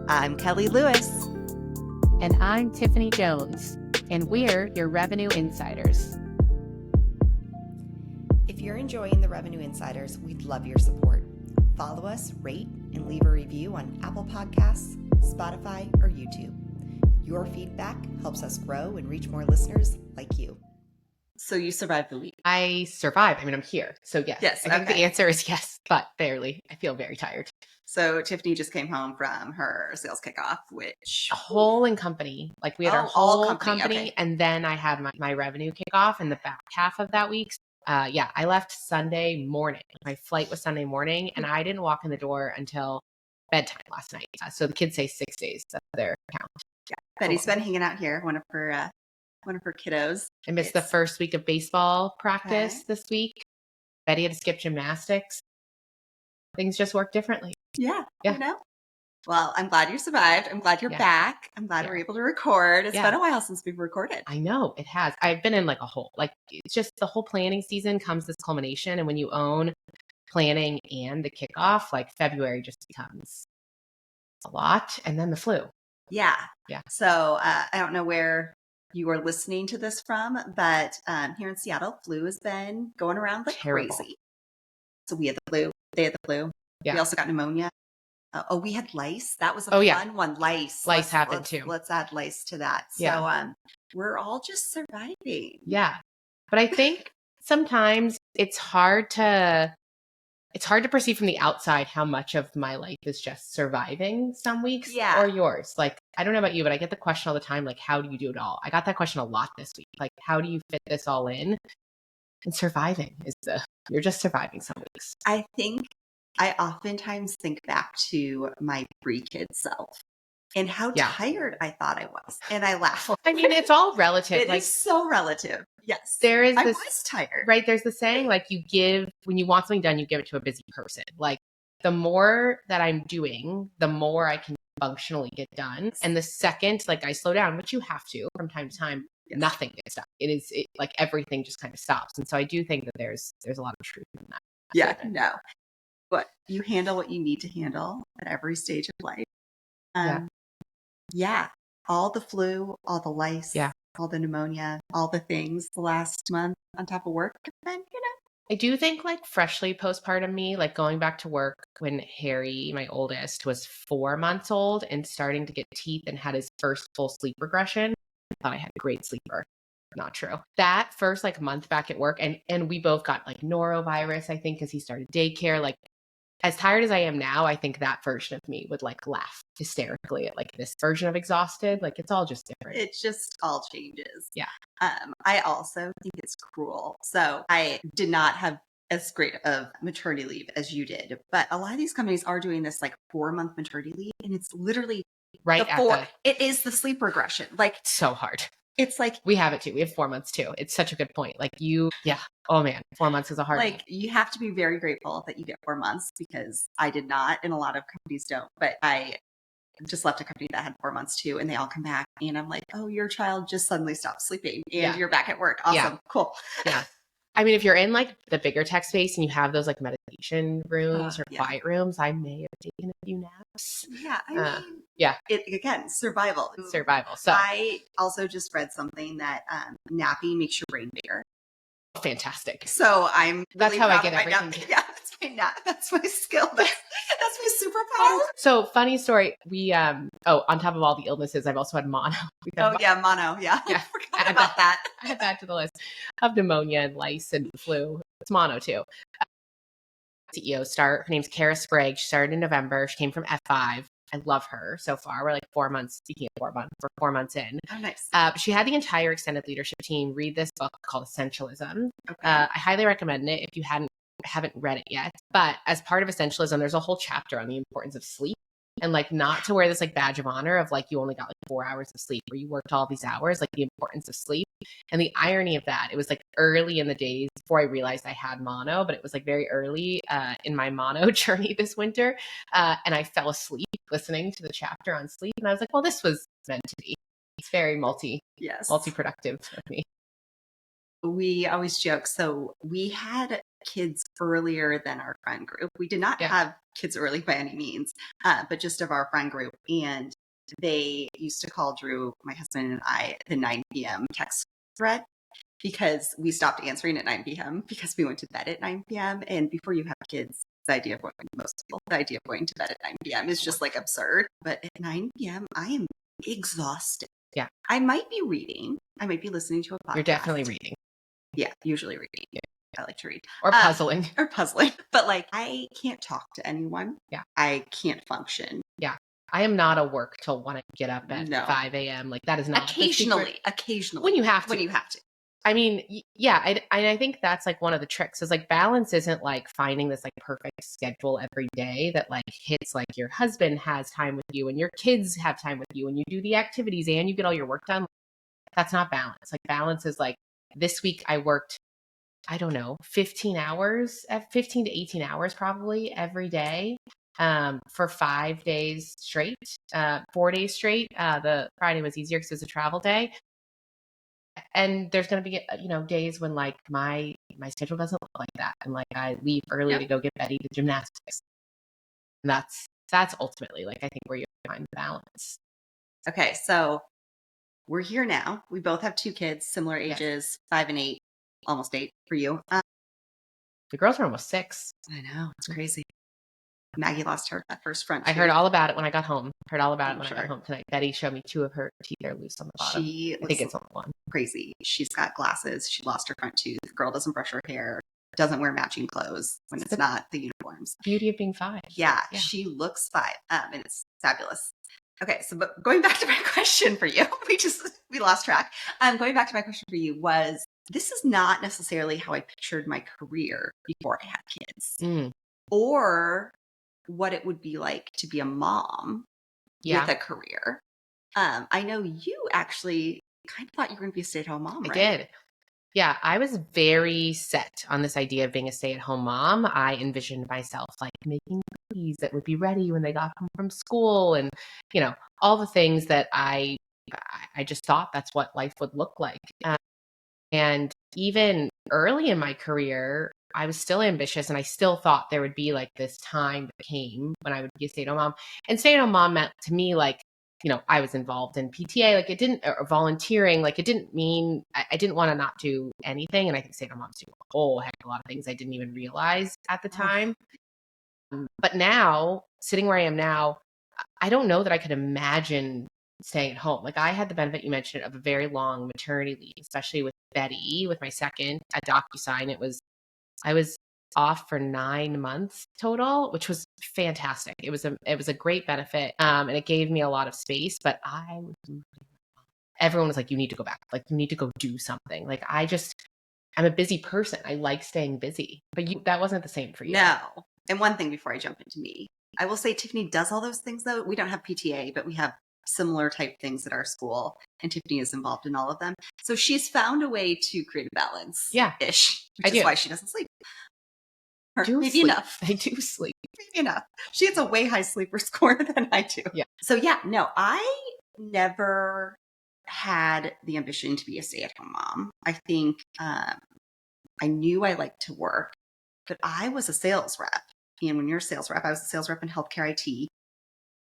I'm Kelly Lewis. And I'm Tiffany Jones, and we're your Revenue Insiders. If you're enjoying the Revenue Insiders, we'd love your support. Follow us, rate, and leave a review on Apple Podcasts, Spotify, or YouTube. Your feedback helps us grow and reach more listeners like you. So you survived the week? I survived. I mean, I'm here. So yes. I think the answer is yes, but barely. I feel very tired. So Tiffany just came home from her sales kickoff, which... A whole in company. Like we had our whole company okay. And then I had my revenue kickoff in the back half of that week. I left Sunday morning. My flight was Sunday morning, and I didn't walk in the door until bedtime last night. So the kids say 6 days. That's their count. Yeah, Betty's been hanging out here, one of her kiddos. I missed the first week of baseball practice this week. Betty had to skip gymnastics. Things just work differently. Yeah. You know? Well, I'm glad you survived. I'm glad you're back. I'm glad we're able to record. It's been a while since we've recorded. I know it has. I've been in like a hole. Like it's just the whole planning season comes this culmination. And when you own planning and the kickoff, like February just becomes a lot. And then the flu. Yeah. So I don't know where you are listening to this from, but here in Seattle, flu has been going around like crazy. So we had the flu. They had the flu. Yeah. We also got pneumonia. We had lice. That was a fun one. Lice happened too. Let's add lice to that. So we're all just surviving. Yeah. But I think sometimes it's hard to perceive from the outside how much of my life is just surviving some weeks or yours. Like, I don't know about you, but I get the question all the time, like, how do you do it all? I got that question a lot this week. Like, how do you fit this all in? And surviving you're just surviving some weeks. I think I oftentimes think back to my pre-kid self and how tired I thought I was. And I laugh. I mean, it's all relative. It is so relative. Yes. I was tired. Right. There's the saying, like, when you want something done, you give it to a busy person. Like, the more that I'm doing, the more I can functionally get done. And the second, like, I slow down, which you have to from time to time, nothing gets done. Like everything just kind of stops. And so I do think that there's a lot of truth in that. Yeah, no. But you handle what you need to handle at every stage of life. All the flu, all the lice, all the pneumonia, all the things the last month on top of work. And then, I do think like freshly postpartum me, like going back to work when Harry, my oldest, was 4 months old and starting to get teeth and had his first full sleep regression. I thought I had a great sleeper. Not true. That first like month back at work, and we both got like norovirus, I think, because he started daycare. Like, as tired as I am now, I think that version of me would like laugh hysterically at like this version of exhausted. Like, it's all just different. It just all changes. Yeah. I also think it's cruel. So I did not have as great of maternity leave as you did, but a lot of these companies are doing this like 4-month maternity leave, and it's literally it is the sleep regression. Like, so hard. It's like, we have it too. We have 4 months too. It's such a good point. Like oh man, 4 months is a hard one. You have to be very grateful that you get 4 months, because I did not, and a lot of companies don't, but I just left a company that had 4 months too, and they all come back and I'm like, oh, your child just suddenly stopped sleeping and you're back at work. Awesome. Cool. Yeah. I mean, if you're in like the bigger tech space and you have those like meditation rooms or quiet rooms, I may have taken a few naps. Yeah. I mean, again, survival. So I also just read something that napping makes your brain bigger. Fantastic. So that's how I get everything. Yeah, that's my nap. That's my skill. That's my superpower. So funny story. We on top of all the illnesses, I've also had mono. Mono. Yeah. I forgot about that. Add that to the list of pneumonia and lice and flu. It's mono too. CEO start. Her name's Kara Sprague. She started in November. She came from F5. I love her so far. We're like 4 months, speaking of 4 months, we're 4 months in. Oh, nice. She had the entire extended leadership team read this book called Essentialism. Okay. I highly recommend it if you haven't read it yet. But as part of Essentialism, there's a whole chapter on the importance of sleep. And like, not to wear this like badge of honor of like, you only got like 4 hours of sleep, or you worked all these hours, like the importance of sleep. And the irony of that, it was like early in the days before I realized I had mono, but it was like very early in my mono journey this winter. And I fell asleep listening to the chapter on sleep. And I was like, well, this was meant to be. It's very multi-productive of me. We always joke. So we had kids earlier than our friend group. We did not have kids early by any means, but just of our friend group. And they used to call Drew, my husband, and I the 9 p.m. text thread because we stopped answering at 9 p.m. because we went to bed at 9 p.m. And before you have kids, the idea of going to bed at 9 p.m. is just like absurd. But at 9 p.m., I am exhausted. Yeah. I might be reading. I might be listening to a podcast. You're definitely reading. Yeah, usually reading. Yeah. I like to read. Or puzzling. But like, I can't talk to anyone. Yeah. I can't function. Yeah. I am not a work till want to get up at 5 a.m. Like that is not occasionally when you have to. I mean, yeah, I think that's like one of the tricks is like balance isn't like finding this like perfect schedule every day that like hits like your husband has time with you and your kids have time with you and you do the activities and you get all your work done. That's not balance. Like balance is like this week I worked, I don't know, 15 to 18 hours probably every day for 5 days straight, 4 days straight. The Friday was easier because it was a travel day. And there's going to be, days when like my schedule doesn't look like that. And like I leave early to go get Betty to gymnastics. And that's ultimately like, I think where you find balance. Okay. So we're here now. We both have 2 kids, similar ages, 5 and 8, almost 8 for you. The girls are almost 6. I know. It's crazy. Maggie lost her first front tooth. I heard all about it when I got home. I got home tonight. Betty showed me 2 of her teeth are loose on the bottom. I think it's only 1. Crazy. She's got glasses. She lost her front tooth. The girl doesn't brush her hair. Doesn't wear matching clothes when it's not the uniforms. Beauty of being 5. Yeah. She looks 5. And it's fabulous. Okay. So, but going back to my question for you, we lost track. Going back to my question for you was, this is not necessarily how I pictured my career before I had kids or what it would be like to be a mom with a career. I know you actually kind of thought you were going to be a stay-at-home mom, right? I did. Yeah, I was very set on this idea of being a stay-at-home mom. I envisioned myself like making cookies that would be ready when they got home from school and, all the things that I just thought that's what life would look like. And even early in my career, I was still ambitious and I still thought there would be like this time that came when I would be a stay-at-home mom. And stay-at-home mom meant to me like, I was involved in PTA, like it didn't, or volunteering, like it didn't mean, I didn't want to not do anything. And I think stay-at-home moms do a whole heck of a lot of things I didn't even realize at the time. But now, sitting where I am now, I don't know that I could imagine staying at home. Like I had the benefit you mentioned of a very long maternity leave, especially with Betty, with my second at DocuSign. I was off for 9 months total, which was fantastic. It was a great benefit. And it gave me a lot of space, but everyone was like, you need to go back. Like you need to go do something. Like I'm a busy person. I like staying busy, but that wasn't the same for you. No. And one thing before I jump into me, I will say Tiffany does all those things though. We don't have PTA, but we have similar type things at our school and Tiffany is involved in all of them. So she's found a way to create a balance. Yeah-ish. Which is why she doesn't sleep. Maybe enough. I do sleep. Maybe enough. She has a way high sleeper score than I do. Yeah. So no, I never had the ambition to be a stay-at-home mom. I think I knew I liked to work, but I was a sales rep. And when you're a sales rep, I was a sales rep in healthcare IT.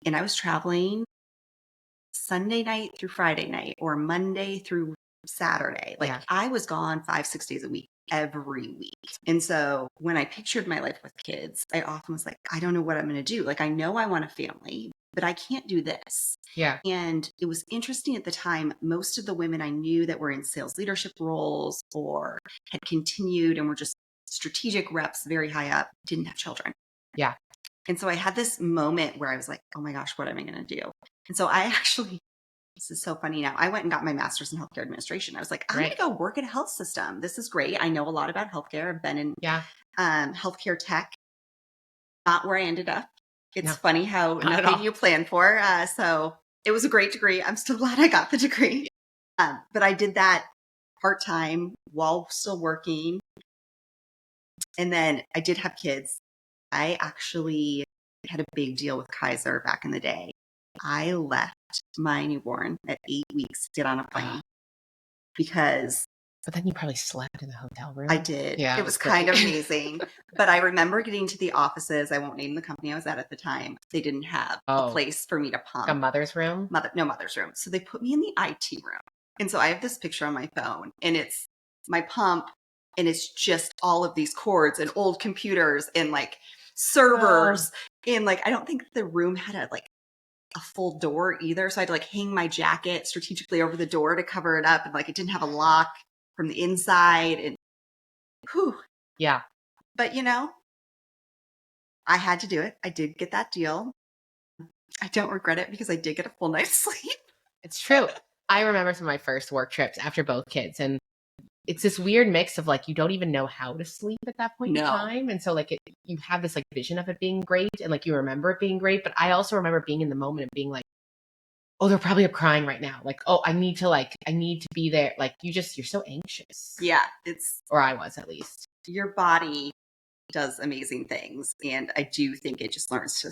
And I was traveling Sunday night through Friday night or Monday through Saturday. I was gone 5-6 days a week, every week. And so when I pictured my life with kids, I often was like, I don't know what I'm going to do. Like, I know I want a family, but I can't do this. Yeah. And it was interesting at the time, most of the women I knew that were in sales leadership roles or had continued and were just strategic reps very high up didn't have children. Yeah. And so I had this moment where I was like, oh my gosh, what am I going to do? And so this is so funny now. I went and got my master's in healthcare administration. I was like, I'm going to go work at a health system. This is great. I know a lot about healthcare. I've been in healthcare tech, not where I ended up. It's funny how nothing you plan for. So it was a great degree. I'm still glad I got the degree. But I did that part-time while still working. And then I did have kids. I actually had a big deal with Kaiser back in the day. I left my newborn at 8 weeks to get on a plane because But then you probably slept in the hotel room. I did. Yeah, it was kind of amazing. But I remember getting to the offices. I won't name the company I was at the time. They didn't have a place for me to pump. A mother's room? No mother's room. So they put me in the IT room. And so I have this picture on my phone, and it's my pump, and it's just all of these cords and old computers and like servers. And like, I don't think the room had a full door either. So I had to like hang my jacket strategically over the door to cover it up. And like, it didn't have a lock from the inside. And whew. Yeah. But you know, I had to do it. I did get that deal. I don't regret it because I did get a full night's sleep. It's true. I remember some of my first work trips after both kids, and it's this weird mix of like, you don't even know how to sleep at that point in time. And so like you have this like vision of it being great, and like you remember it being great. But I also remember being in the moment and being like, oh, they're probably up crying right now. Like, oh, I need to be there. Like you're so anxious. Yeah. Or I was, at least. Your body does amazing things. And I do think it just learns to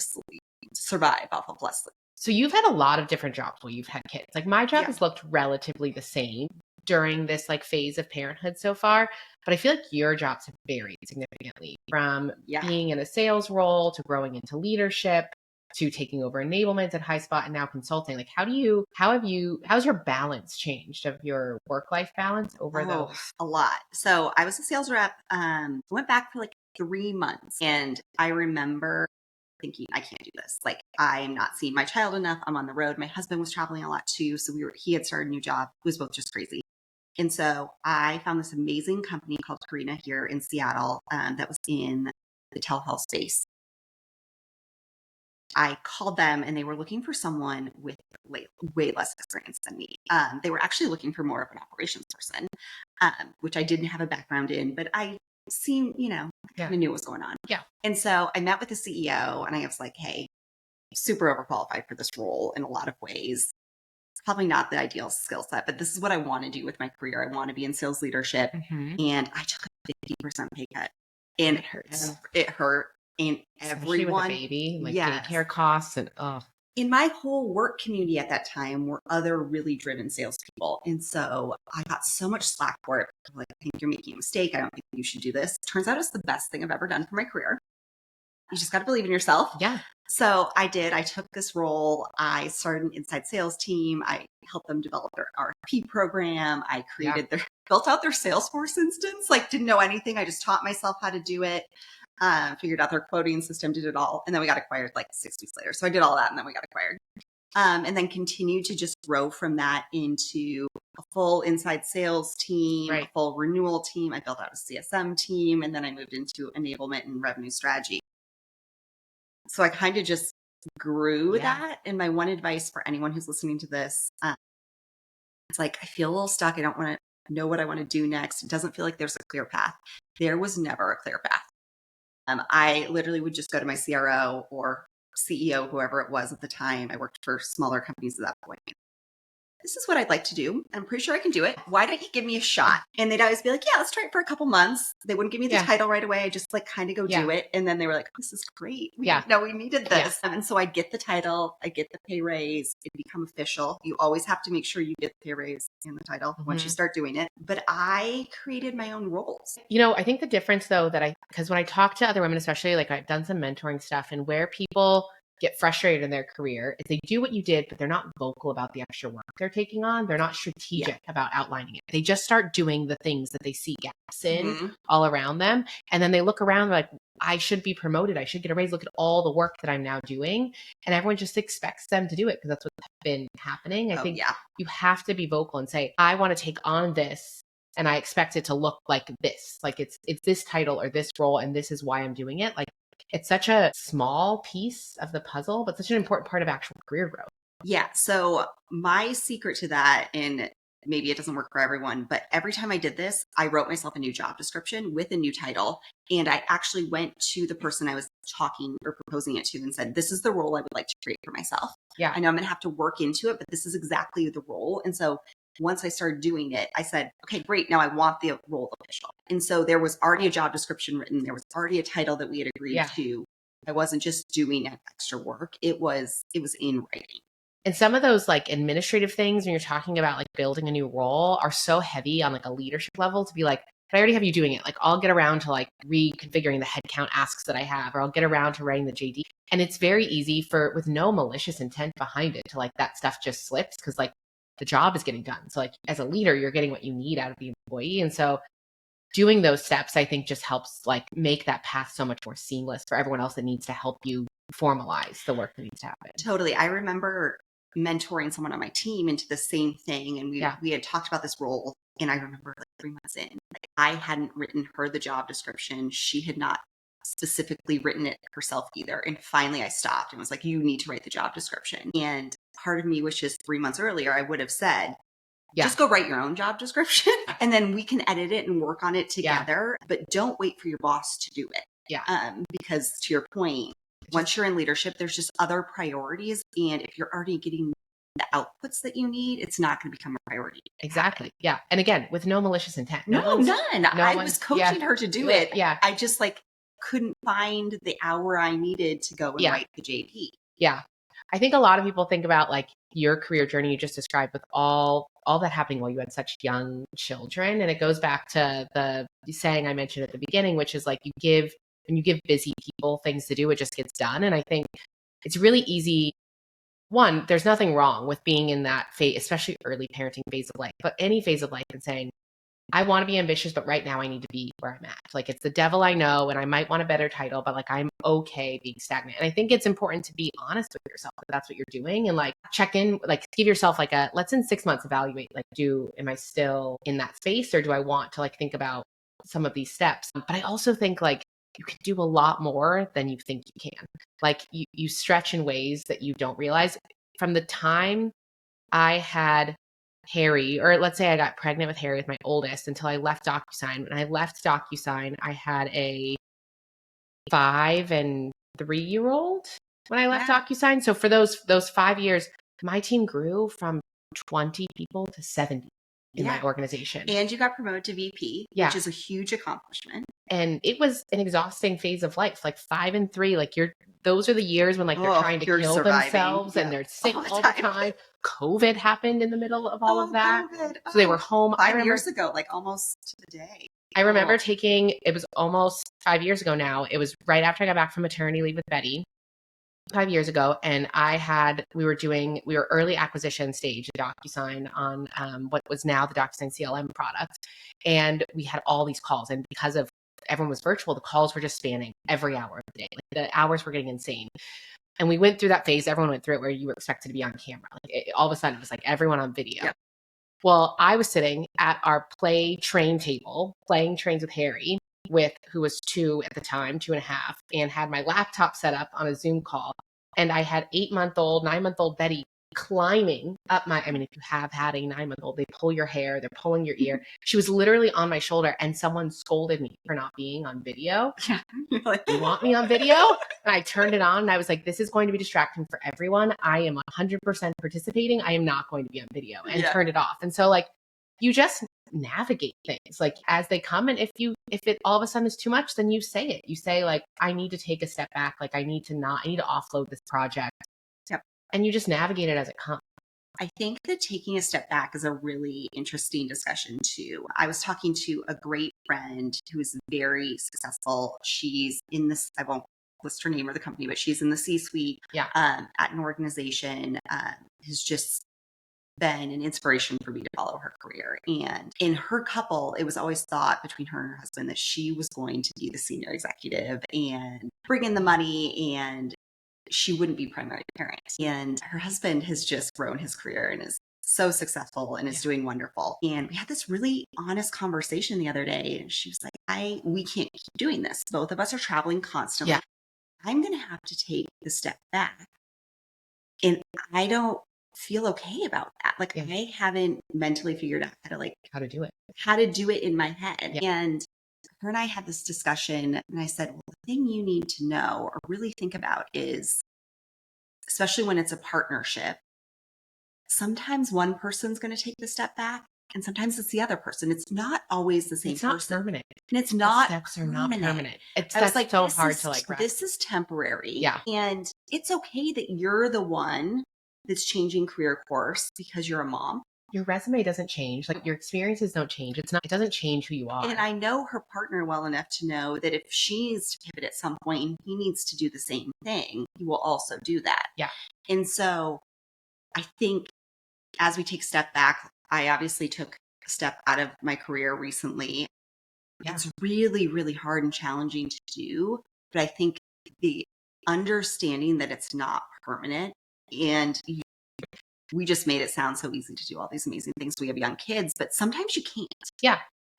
survive off of less sleep. So you've had a lot of different jobs while you've had kids. Like my job has looked relatively the same during this like phase of parenthood so far, but I feel like your jobs have varied significantly from being in a sales role to growing into leadership to taking over enablement at HighSpot and now consulting. Like how's your balance changed of your work-life balance over those? A lot. So I was a sales rep, went back for like 3 months, and I remember thinking, I can't do this. Like, I'm not seeing my child enough. I'm on the road. My husband was traveling a lot too. So he had started a new job. It was both just crazy. And so I found this amazing company called Karina here in Seattle that was in the telehealth space. I called them, and they were looking for someone with way less experience than me. They were actually looking for more of an operations person, which I didn't have a background in, but I kind of knew what was going on. Yeah. And so I met with the CEO, and I was like, hey, super overqualified for this role in a lot of ways. It's probably not the ideal skill set, but this is what I want to do with my career. I want to be in sales leadership. And I took a 50% pay cut. And it hurts. It hurt. And especially everyone, with a baby, like daycare costs and in my whole work community at that time were other really driven salespeople. And so I got so much slack for it. Like, I think you're making a mistake. I don't think you should do this. Turns out it's the best thing I've ever done for my career. You just got to believe in yourself. Yeah. So I did. I took this role. I started an inside sales team. I helped them develop their RFP program. I built out their Salesforce instance. Like, didn't know anything. I just taught myself how to do it. Figured out their quoting system, did it all. And then we got acquired like 6 weeks later. So I did all that, and then we got acquired. And then continued to just grow from that into a full inside sales team, a full renewal team. I built out a CSM team, and then I moved into enablement and revenue strategy. So I kind of just grew that. And my one advice for anyone who's listening to this, it's like, I feel a little stuck. I don't want to know what I want to do next. It doesn't feel like there's a clear path. There was never a clear path. I literally would just go to my CRO or CEO, whoever it was at the time. I worked for smaller companies at that point. This is what I'd like to do. I'm pretty sure I can do it. Why don't you give me a shot? And they'd always be like, yeah, let's try it for a couple months. They wouldn't give me the title right away. I just like kind of go do it. And then they were like, this is great. We needed this. And so I'd get the title, I get the pay raise, it become official. You always have to make sure you get the pay raise and the title once you start doing it. But I created my own roles. I think the difference though because when I talk to other women, especially like I've done some mentoring stuff, and where people get frustrated in their career is they do what you did, but they're not vocal about the extra work they're taking on. They're not strategic about outlining it. They just start doing the things that they see gaps in all around them. And then they look around like, I should be promoted. I should get a raise. Look at all the work that I'm now doing. And everyone just expects them to do it because that's what's been happening. I think you have to be vocal and say, I want to take on this, and I expect it to look like this. Like it's this title or this role, and this is why I'm doing it. Like, it's such a small piece of the puzzle, but such an important part of actual career growth. Yeah. So my secret to that, and maybe it doesn't work for everyone, but every time I did this, I wrote myself a new job description with a new title. And I actually went to the person I was talking or proposing it to and said, this is the role I would like to create for myself. Yeah. I know I'm going to have to work into it, but this is exactly the role. And so once I started doing it, I said, okay, great. Now I want the role official. And so there was already a job description written. There was already a title that we had agreed to. I wasn't just doing extra work. It was in writing. And some of those like administrative things when you're talking about like building a new role are so heavy on like a leadership level to be like, I already have you doing it. Like I'll get around to like reconfiguring the headcount asks that I have, or I'll get around to writing the JD. And it's very easy with no malicious intent behind it to like that stuff just slips because like the job is getting done. So like as a leader, you're getting what you need out of the employee. And so doing those steps, I think just helps like make that path so much more seamless for everyone else that needs to help you formalize the work that needs to happen. Totally. I remember mentoring someone on my team into the same thing. And we had talked about this role. And I remember like 3 months in, like I hadn't written her the job description. She had not specifically written it herself either. And finally I stopped and was like, you need to write the job description. And part of me was just 3 months earlier, I would have said, just go write your own job description and then we can edit it and work on it together. But don't wait for your boss to do it. Because to your point, once you're in leadership, there's just other priorities. And if you're already getting the outputs that you need, it's not going to become a priority. Exactly. Yeah. And again, with no malicious intent. None. I was coaching her to do it. Yeah. I just like couldn't find the hour I needed to go and write the JD. Yeah. I think a lot of people think about like your career journey you just described with all that happening while you had such young children. And it goes back to the saying I mentioned at the beginning, which is like when you give busy people things to do, it just gets done. And I think it's really easy. One, there's nothing wrong with being in that phase, especially early parenting phase of life, but any phase of life and saying, I want to be ambitious, but right now I need to be where I'm at. Like it's the devil I know, and I might want a better title, but like I'm okay being stagnant. And I think it's important to be honest with yourself that that's what you're doing and like check in, like give yourself like let's in 6 months evaluate, like am I still in that space or do I want to like think about some of these steps? But I also think like you can do a lot more than you think you can. Like you stretch in ways that you don't realize. From the time I had Harry, or let's say I got pregnant with Harry with my oldest until I left DocuSign. When I left DocuSign, I had a 5 and 3-year-old when I left DocuSign. So for those 5 years, my team grew from 20 people to 70 in my organization. And you got promoted to VP, which is a huge accomplishment. And it was an exhausting phase of life, like 5 and 3, like those are the years when like they're trying to kill themselves and they're sick all the time. COVID happened in the middle of all of that. So they were home 5 years ago, like almost to the day. I remember it was almost 5 years ago now. It was right after I got back from maternity leave with Betty 5 years ago. And we were early acquisition stage at DocuSign on what was now the DocuSign CLM product. And we had all these calls. And because of everyone was virtual, the calls were just spanning every hour of the day. Like the hours were getting insane. And we went through that phase. Everyone went through it where you were expected to be on camera. Like all of a sudden it was like everyone on video. Yep. Well, I was sitting at our play train table, playing trains with Harry, who was 2 at the time, 2.5, and had my laptop set up on a Zoom call. And I had 8-month-old, 9-month-old Betty climbing up if you have had a 9-month-old, they pull your hair, they're pulling your ear. She was literally on my shoulder and someone scolded me for not being on video. Yeah. You want me on video? And I turned it on and I was like, this is going to be distracting for everyone. I am 100% participating. I am not going to be on video, and turned it off. And so like, you just navigate things like as they come. And if it all of a sudden is too much, then you say it. You say like, I need to take a step back. Like I need to offload this project. Yep. And you just navigate it as it comes. I think that taking a step back is a really interesting discussion too. I was talking to a great friend who is very successful. She's in this, I won't list her name or the company, but she's in the C-suite at an organization, has just been an inspiration for me to follow her career. And in her couple, it was always thought between her and her husband that she was going to be the senior executive and bring in the money, and she wouldn't be primary parent. And her husband has just grown his career and is so successful and is doing wonderful. And we had this really honest conversation the other day. And she was like, we can't keep doing this. Both of us are traveling constantly. Yeah. I'm going to have to take the step back. And I don't feel okay about that. Like I haven't mentally figured out how to do it in my head. Yeah. And her and I had this discussion and I said, well, the thing you need to know or really think about is, especially when it's a partnership, sometimes one person's going to take the step back and sometimes it's the other person. It's not always the same person. It's not permanent. And it's not steps are not permanent. That's so hard to wrap. This is temporary. Yeah. And it's okay that you're the one that's changing career course because you're a mom. Your resume doesn't change. Like your experiences don't change. It doesn't change who you are. And I know her partner well enough to know that if she needs to pivot at some point, he needs to do the same thing. He will also do that. Yeah. And so I think as we take a step back, I obviously took a step out of my career recently. Yeah. It's really, really hard and challenging to do. But I think the understanding that it's not permanent, and we just made it sound so easy to do all these amazing things. We have young kids, but sometimes you can't. Yeah.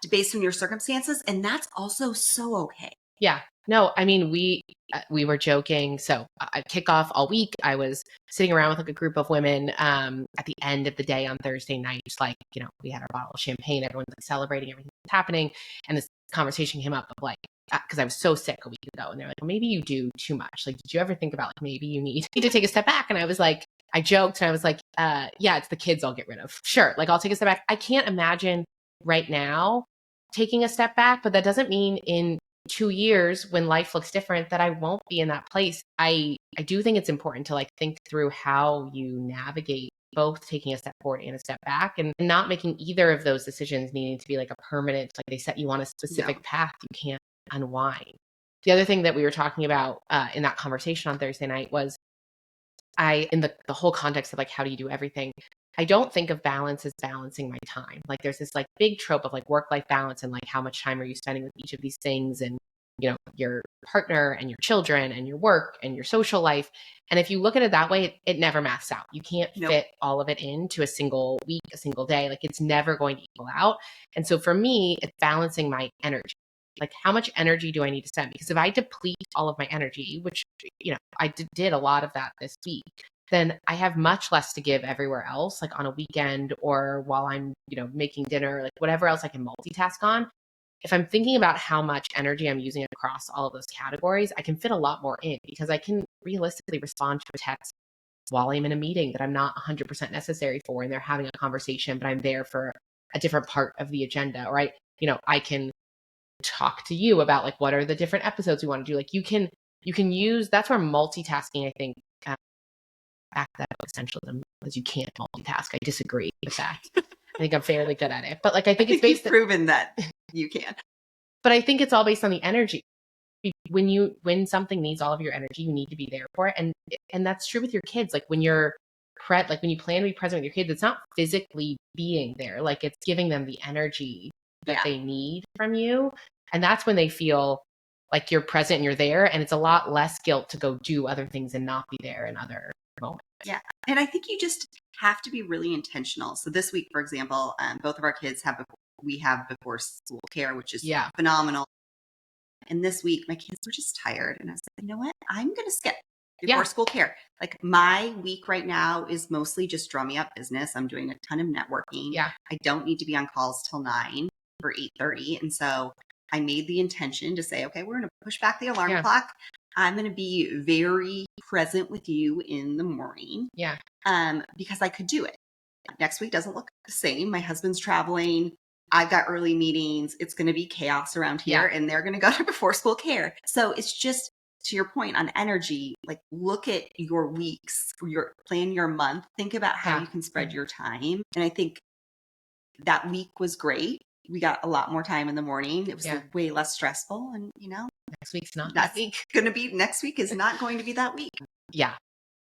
Based on your circumstances. And that's also so okay. Yeah. No, I mean, we were joking. So I kick off all week. I was sitting around with like a group of women at the end of the day on Thursday night, just like, you know, we had our bottle of champagne, everyone's like celebrating everything that's happening. And this conversation came up of like, because I was so sick a week ago, and they're like, well, maybe you do too much. Like, did you ever think about like maybe you need to take a step back? And I was like, I joked and I was like, yeah, it's the kids I'll get rid of. Sure. Like I'll take a step back. I can't imagine right now taking a step back, but that doesn't mean in 2 years when life looks different that I won't be in that place. I do think it's important to like think through how you navigate both taking a step forward and a step back, and not making either of those decisions needing to be like a permanent, like they set you on a specific path you can't unwind. The other thing that we were talking about in that conversation on Thursday night was in the whole context of like, how do you do everything? I don't think of balance as balancing my time. Like there's this like big trope of like work-life balance and like how much time are you spending with each of these things, and, you know, your partner and your children and your work and your social life. And if you look at it that way, it never maths out. You can't fit all of it into a single week, a single day. Like it's never going to equal out. And so for me, it's balancing my energy. Like how much energy do I need to spend? Because if I deplete all of my energy, which, you know, I did a lot of that this week, then I have much less to give everywhere else, like on a weekend or while I'm, you know, making dinner, like whatever else I can multitask on. If I'm thinking about how much energy I'm using across all of those categories, I can fit a lot more in because I can realistically respond to a text while I'm in a meeting that I'm not 100% necessary for, and they're having a conversation, but I'm there for a different part of the agenda. Or I can talk to you about like, what are the different episodes we want to do? Like you can use, that's where multitasking, I think, back that essentialism, because you can't multitask. I disagree with that. I think I'm fairly good at it, but like I think it's based. You've proven that you can. But I think it's all based on the energy. When something needs all of your energy, you need to be there for it, and that's true with your kids. Like when you're like when you plan to be present with your kids, it's not physically being there. Like it's giving them the energy that they need from you, and that's when they feel like you're present and you're there. And it's a lot less guilt to go do other things and not be there in other moment. Yeah. And I think you just have to be really intentional. So this week, for example, both of our kids have before school care, which is phenomenal. And this week, my kids were just tired. And I was like, you know what? I'm going to skip before school care. Like my week right now is mostly just drum me up business. I'm doing a ton of networking. Yeah. I don't need to be on calls till 9 or 8:30. And so I made the intention to say, okay, we're going to push back the alarm clock. I'm going to be very present with you in the morning. Yeah. Because I could do it. Next week doesn't look the same. My husband's traveling. I've got early meetings. It's going to be chaos around here, and they're going to go to before school care. So it's just, to your point on energy, like look at your weeks, plan your month, think about how you can spread your time. And I think that week was great. We got a lot more time in the morning. It was way less stressful. And, you know, next week's not that week. Next week is not going to be that week. Yeah.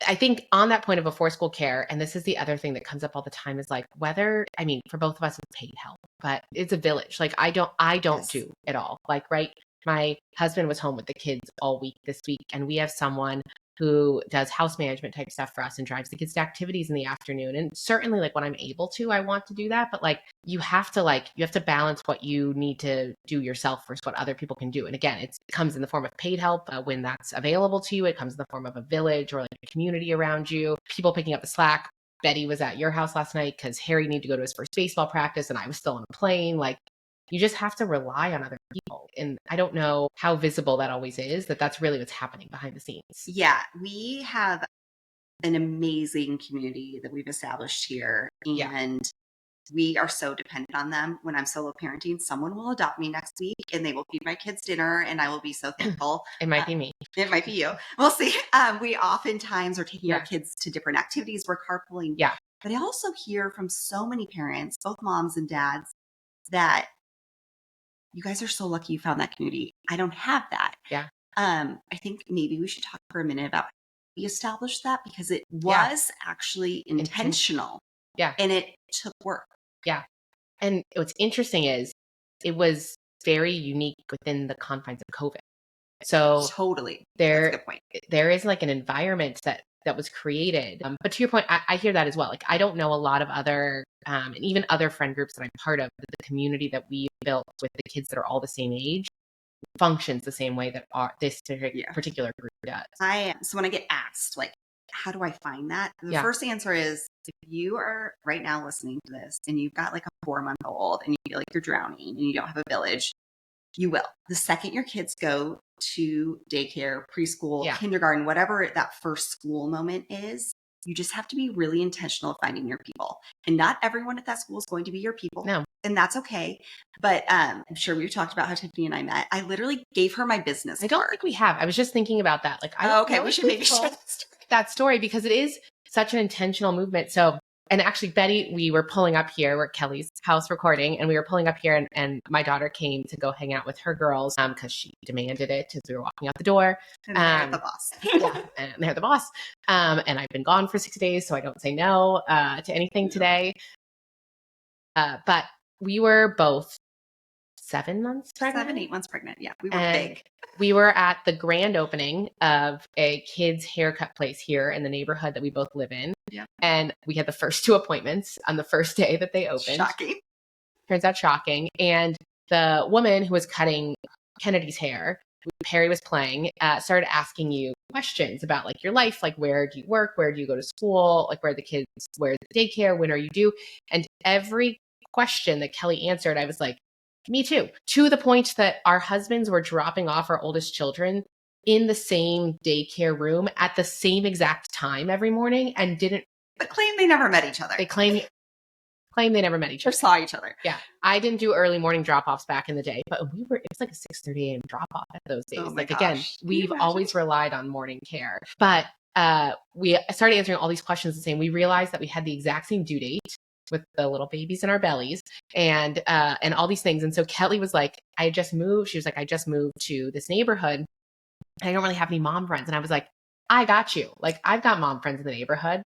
I think on that point of before school care, and this is the other thing that comes up all the time, is like for both of us, it's paid help, but it's a village. Like I don't do it all. Like, right. My husband was home with the kids all week this week, and we have someone who does house management type stuff for us and drives the kids to activities in the afternoon. And certainly like when I'm able to, I want to do that. But like you have to balance what you need to do yourself versus what other people can do. And again, it comes in the form of paid help when that's available to you. It comes in the form of a village or like a community around you, people picking up the slack. Betty was at your house last night because Harry needed to go to his first baseball practice and I was still on a plane. Like you just have to rely on other people. And I don't know how visible that always is, that's really what's happening behind the scenes. Yeah, we have an amazing community that we've established here. And we are so dependent on them. When I'm solo parenting, someone will adopt me next week and they will feed my kids dinner, and I will be so thankful. It might be me. It might be you. We'll see. We oftentimes are taking our kids to different activities. We're carpooling. Yeah. But I also hear from so many parents, both moms and dads, that you guys are so lucky you found that community. I don't have that. Yeah. I think maybe we should talk for a minute about how we established that, because it was actually intentional. Yeah. And it took work. Yeah. And what's interesting is it was very unique within the confines of COVID. So totally. That's a good point. There is like an environment that was created. But to your point, I hear that as well. Like, I don't know a lot of other, and even other friend groups that I'm part of, the community that we built with the kids that are all the same age functions the same way that this particular group does. So when I get asked, like, how do I find that? The first answer is, if you are right now listening to this and you've got like a 4-month-old and you feel like you're drowning and you don't have a village, you will. The second your kids go to daycare, preschool, kindergarten, whatever that first school moment is, you just have to be really intentional finding your people. And not everyone at that school is going to be your people. No. And that's okay. But I'm sure we've talked about how Tiffany and I met. I literally gave her my business card. I don't think we have. I was just thinking about that. Like, I don't know, we should maybe share that story, because it is such an intentional movement. So, and actually, Betty, we were pulling up here. We're at Kelly's house recording, and we were pulling up here, and my daughter came to go hang out with her girls because she demanded it as we were walking out the door. And they're the boss. And they're the boss. And I've been gone for 6 days, so I don't say no to anything today. But we were both 7 months pregnant. 8 months pregnant. Yeah, we were big. We were at the grand opening of a kid's haircut place here in the neighborhood that we both live in. Yeah. And we had the first 2 appointments on the first day that they opened. Shocking. Turns out shocking. And the woman who was cutting Kennedy's hair, Perry was playing, started asking you questions about like your life, like where do you work, where do you go to school, like where's the daycare, when are you due? And every question that Kelly answered, I was like, me too. To the point that our husbands were dropping off our oldest children in the same daycare room at the same exact time every morning, and didn't. But claim they never met each other. They claim they never met each other. Or saw each other. Yeah. I didn't do early morning drop-offs back in the day, but it was like a 6:30 a.m. drop-off at those days. Again, we've always relied on morning care. But we started answering all these questions the same. We realized that we had the exact same due date with the little babies in our bellies and all these things. And so Kelly was like, I just moved. She was like, I just moved to this neighborhood. I don't really have any mom friends. And I was like, I got you. Like, I've got mom friends in the neighborhood.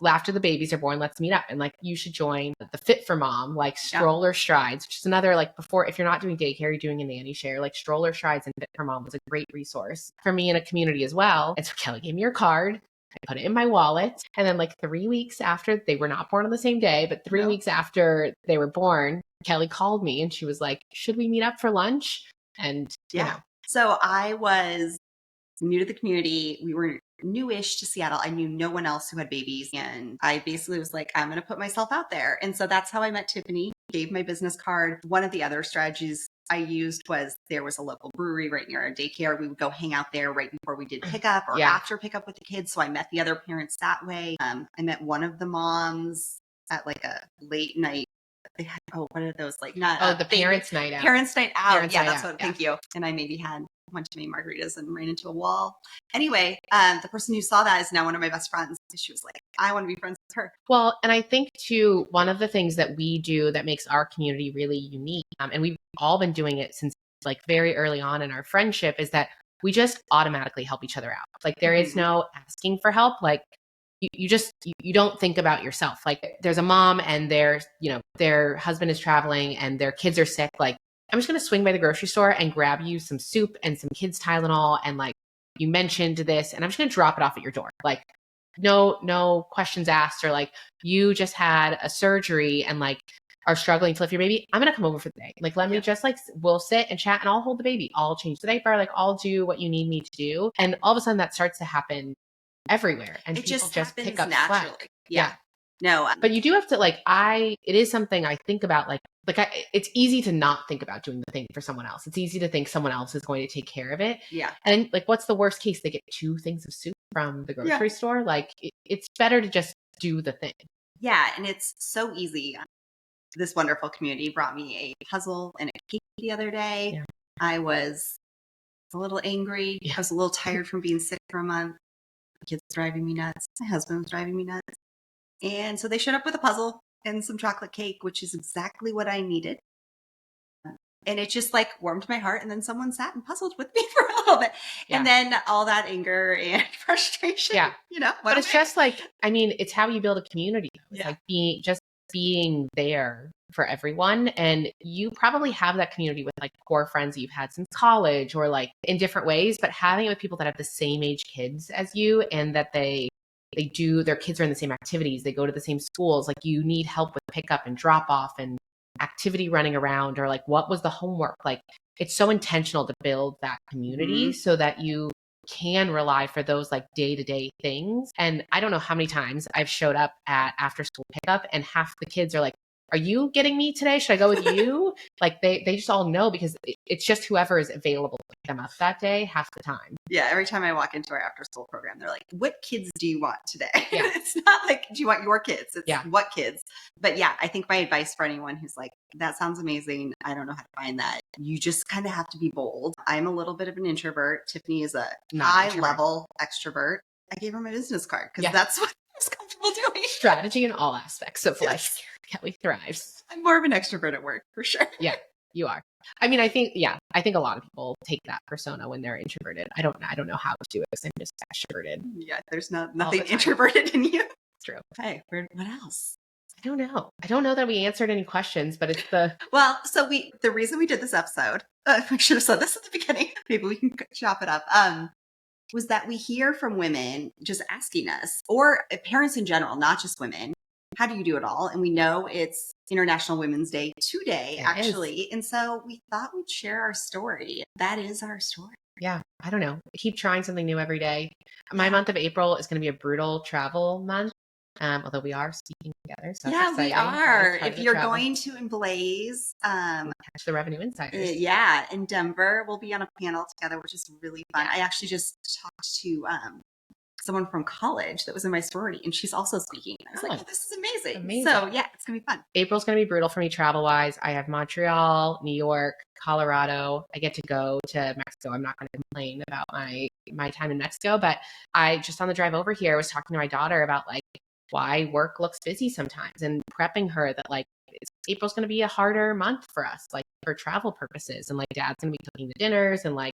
After the babies are born, let's meet up. And like, you should join the Fit for Mom, like Stroller Strides, which is another, like, before, if you're not doing daycare, you're doing a nanny share, like Stroller Strides and Fit for Mom was a great resource for me in a community as well. And so Kelly gave me her card. I put it in my wallet. And then like 3 weeks after, they were not born on the same day, but 3 weeks after they were born, Kelly called me and she was like, should we meet up for lunch? And you know. So I was new to the community. We were newish to Seattle. I knew no one else who had babies. And I basically was like, I'm going to put myself out there. And so that's how I met Tiffany, gave my business card. One of the other strategies I used was there was a local brewery right near our daycare. We would go hang out there right before we did pickup or after pickup with the kids. So I met the other parents that way. I met one of the moms at like a late night. They had, what are those like? Not the parents' night out. Parents' night out. Parents night that's out. What. Thank you. And I maybe had one too many margaritas and ran into a wall. Anyway, the person who saw that is now one of my best friends. She was like, I want to be friends with her. Well, and I think too, one of the things that we do that makes our community really unique, and we've all been doing it since like very early on in our friendship, is that we just automatically help each other out. Like there is no asking for help. Like you don't think about yourself. Like there's a mom and their husband is traveling and their kids are sick. Like, I'm just going to swing by the grocery store and grab you some soup and some kids Tylenol. And like, you mentioned this and I'm just going to drop it off at your door. Like no questions asked, or like you just had a surgery and like are struggling to lift your baby. I'm going to come over for the day. Like, let me just like, we'll sit and chat and I'll hold the baby. I'll change the diaper. Like I'll do what you need me to do. And all of a sudden that starts to happen everywhere. And it people just pick up naturally. slack. Yeah. No, but you do have to it is something I think about, it's easy to not think about doing the thing for someone else. It's easy to think someone else is going to take care of it. Yeah. And like, what's the worst case? They get 2 things of soup from the grocery store. Like it's better to just do the thing. Yeah, and it's so easy. This wonderful community brought me a puzzle and a cake the other day. Yeah. I was a little angry. Yeah. I was a little tired from being sick for a month. The kids were driving me nuts. My husband was driving me nuts. And so they showed up with a puzzle and some chocolate cake, which is exactly what I needed. And it just like warmed my heart. And then someone sat and puzzled with me for a little bit. Yeah. And then all that anger and frustration, but it's just like, I mean, it's how you build a community. It's like being there for everyone. And you probably have that community with like core friends that you've had since college or like in different ways, but having it with people that have the same age kids as you and that their kids are in the same activities, they go to the same schools, like you need help with pickup and drop off and activity running around, or like what was the homework, like it's so intentional to build that community so that you can rely for those like day-to-day things. And I don't know how many times I've showed up at after school pickup and half the kids are like, are you getting me today? Should I go with you? Like they just all know because it's just whoever is available to pick them up that day half the time. Yeah. Every time I walk into our after school program, they're like, what kids do you want today? Yeah. It's not like, do you want your kids? It's what kids? But yeah, I think my advice for anyone who's like, that sounds amazing, I don't know how to find that. You just kind of have to be bold. I'm a little bit of an introvert. Tiffany is a high level extrovert. I gave her my business card because that's what I was comfortable doing. Strategy in all aspects of life. Kelly thrives. I'm more of an extrovert at work for sure. Yeah, you are. I mean, I think a lot of people take that persona when they're introverted. I don't know how to do it because I'm just extroverted. Yeah, there's nothing introverted in you. It's true. Okay, what else? I don't know. I don't know that we answered any questions, but it's the... Well, so the reason we did this episode, I should have said this at the beginning, maybe we can chop it up, was that we hear from women just asking us, or parents in general, not just women, how do you do it all? And we know it's International Women's Day today, actually. And so we thought we'd share our story. That is our story. Yeah, I don't know. Keep trying something new every day. My month of April is going to be a brutal travel month. Although we are speaking together. So yeah, we are. If you're going to Emblaze, catch the Revenue Insiders. In Denver, we'll be on a panel together, which is really fun. I actually just talked to someone from college that was in my sorority, and she's also speaking. I was like, oh, this is amazing. So yeah, it's gonna be fun. April's gonna be brutal for me travel wise. I have Montreal, New York, Colorado. I get to go to Mexico. I'm not going to complain about my time in Mexico, but I just on the drive over here, I was talking to my daughter about like why work looks busy sometimes and prepping her that like April's going to be a harder month for us, like for travel purposes. And like dad's going to be cooking the dinners and like,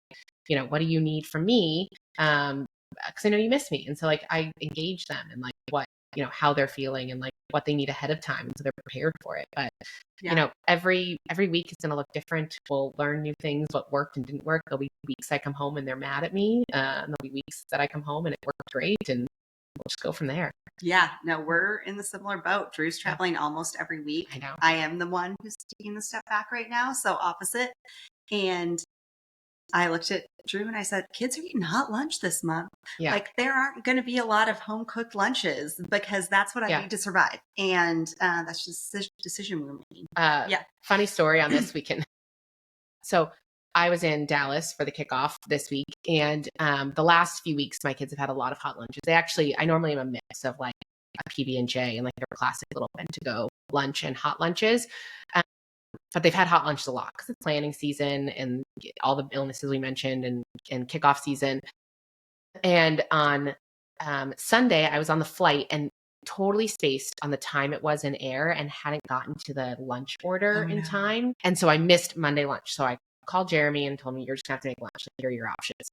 what do you need from me? Because I know you miss me. And so like I engage them and like what, how they're feeling and like what they need ahead of time. And so they're prepared for it. But, every week is going to look different. We'll learn new things, what worked and didn't work. There'll be weeks I come home and they're mad at me. And there'll be weeks that I come home and it worked great. And we'll just go from there. Yeah, no, we're in the similar boat. Drew's traveling almost every week. I know. I am the one who's taking the step back right now. So opposite. And I looked at Drew and I said, kids are eating hot lunch this month. Yeah. Like there aren't going to be a lot of home cooked lunches because that's what I need to survive. And that's just the decision we were making. Funny story on this weekend. So I was in Dallas for the kickoff this week. And the last few weeks, my kids have had a lot of hot lunches. I normally am a mix of like a PB&J and like their classic little bend-to-go lunch and hot lunches. But they've had hot lunches a lot because it's planning season and all the illnesses we mentioned and kickoff season. And on Sunday, I was on the flight and totally spaced on the time it was in air and hadn't gotten to the lunch order in time. And so I missed Monday lunch. So I called Jeremy and told me, you're just gonna have to make lunch. Like, here are your options.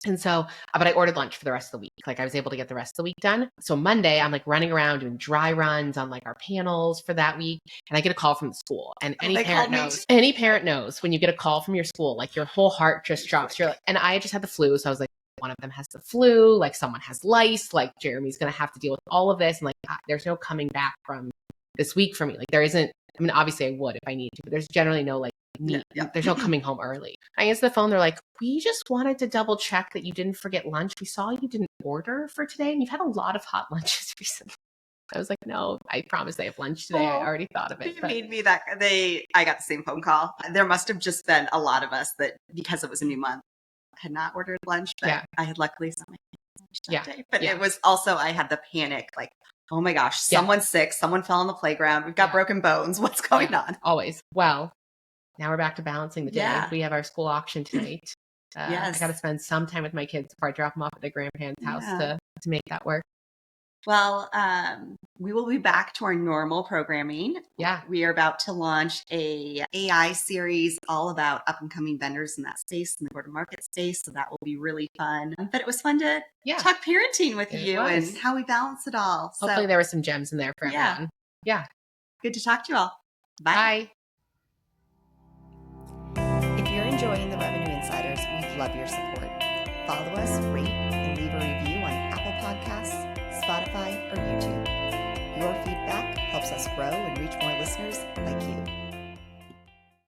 And so, but I ordered lunch for the rest of the week. Like I was able to get the rest of the week done. So Monday, I'm like running around doing dry runs on like our panels for that week. And I get a call from the school. And any parent knows when you get a call from your school, like your whole heart just drops. You're like, and I just had the flu. So I was like, one of them has the flu, like someone has lice, like Jeremy's going to have to deal with all of this. And like, there's no coming back from this week for me. Like there isn't, I mean, obviously I would if I need to, but there's generally no like, there's no coming home early. I answer the phone. They're like, we just wanted to double check that you didn't forget lunch. We saw you didn't order for today and you've had a lot of hot lunches recently. I was like, no, I promise I have lunch today. I already thought of it. Made me I got the same phone call. There must have just been a lot of us that because it was a new month had not ordered lunch, but I had luckily sent my lunch that day. But it was also, I had the panic, like, Oh my gosh, someone's sick. Someone fell on the playground. We've got broken bones. What's going on? Always. Well, now we're back to balancing the day. Yeah. We have our school auction tonight. Yes. I got to spend some time with my kids before I drop them off at their grandparents' house to make that work. Well, we will be back to our normal programming. Yeah. We are about to launch a AI series all about up and coming vendors in that space, in the go-to-market space. So that will be really fun. But it was fun to talk parenting with you and how we balance it all. Hopefully there were some gems in there for everyone. Yeah. Good to talk to you all. Bye. If you're enjoying the Revenue Insiders, we'd love your support. Follow us, rate, and leave a review on Apple Podcasts, Spotify, or YouTube. Your feedback helps us grow and reach more listeners like you.